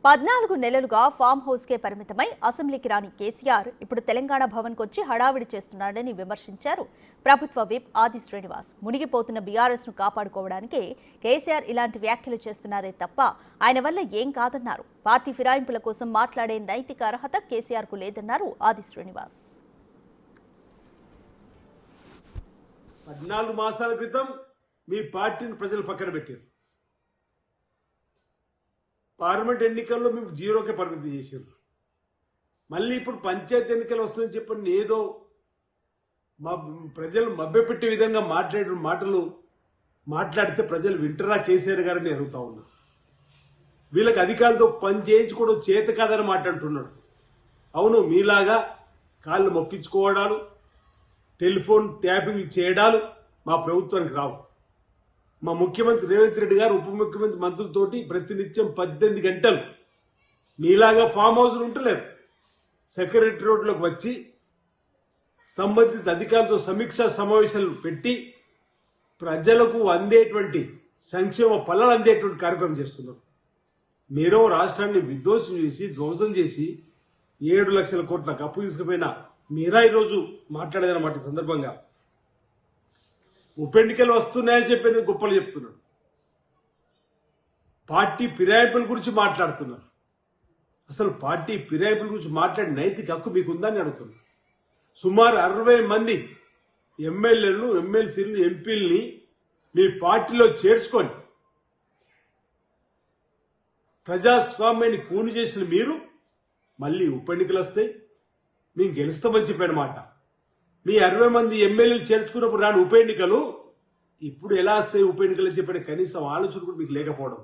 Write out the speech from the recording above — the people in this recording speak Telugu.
14 నెలలుగా ఫామ్ హౌస్కే పరిమితమై అసెంబ్లీకి రాని కేసీఆర్ ఇప్పుడు తెలంగాణ భవన్కు వచ్చి హడావిడి చేస్తున్నాడని విమర్శించారు ప్రభుత్వ విప్ ఆది శ్రీనివాస్. మునిగిపోతున్న బీఆర్ఎస్ను కాపాడుకోవడానికే కేసీఆర్ ఇలాంటి వ్యాఖ్యలు చేస్తున్నారే తప్ప ఆయన వల్ల ఏం కాదన్నారు. పార్టీ ఫిరాయింపుల కోసం మాట్లాడే నైతిక అర్హత కేసీఆర్కు లేదన్నారు ఆది శ్రీనివాస్. 14 మాసాల క్రితం మీ పార్టీని ప్రజలు పక్కన పెట్టారు. పార్లమెంట్ ఎన్నికల్లో మేము జీరోకే పరిమితి చేశారు. మళ్ళీ ఇప్పుడు పంచాయతీ ఎన్నికలు వస్తుందని చెప్పని ఏదో మా ప్రజలు మభ్యపెట్టే విధంగా మాటలు మాట్లాడితే ప్రజలు వింటరా కేసీఆర్ గారని అడుగుతా ఉన్నా. వీళ్ళకి అధికారులతో పని చేయించుకోవడం చేత కాదని మాట్లాడుతున్నాడు. అవును, మీలాగా కాళ్ళు మొక్కించుకోవడాలు, టెలిఫోన్ ట్యాపింగ్ చేయడాలు మా ప్రభుత్వానికి రావు. మా ముఖ్యమంత్రి రేవంత్ రెడ్డి గారు ఉప ముఖ్యమంత్రి మంత్రులతోటి ప్రతినిత్యం 18 గంటలు మీలాగా ఫామ్ హౌస్లు ఉంటలేదు, సెక్రటరీ రోడ్లోకి వచ్చి సంబంధిత అధికారులతో సమీక్షా సమావేశాలు పెట్టి ప్రజలకు అందేటువంటి సంక్షేమ ఫలాలు అందేటువంటి కార్యక్రమం చేస్తున్నారు. మీరు రాష్ట్రాన్ని విధ్వంసం చేసి ధ్వంసం చేసి 7 లక్షల కోట్ల అప్పు తీసుకుపోయినా మీరా ఈరోజు మాట్లాడేదన్నమాట. సందర్భంగా ఉప ఎన్నికలు వస్తున్నాయని చెప్పేది గొప్పలు చెప్తున్నాడు. పార్టీ ఫిరాయింపుల గురించి మాట్లాడుతున్నారు. అసలు పార్టీ ఫిరాయింపుల గురించి మాట్లాడే నైతిక హక్కు మీకుందని అడుగుతున్నారు. సుమారు 60 మంది ఎమ్మెల్యేలను, ఎమ్మెల్సీలను, ఎంపీలని మీ పార్టీలో చేర్చుకొని ప్రజాస్వామ్యాన్ని కూని చేసిన మీరు మళ్ళీ ఉప ఎన్నికలు వస్తాయి, మేము గెలుస్తామని చెప్పిన మాట. మీ 60 మంది ఎమ్మెల్యేలు చేర్చుకున్నప్పుడు రాని ఉప ఎన్నికలు ఇప్పుడు ఎలా వస్తాయి ఉప ఎన్నికలు చెప్పిన కనీసం ఆలోచన కూడా మీకు లేకపోవడం.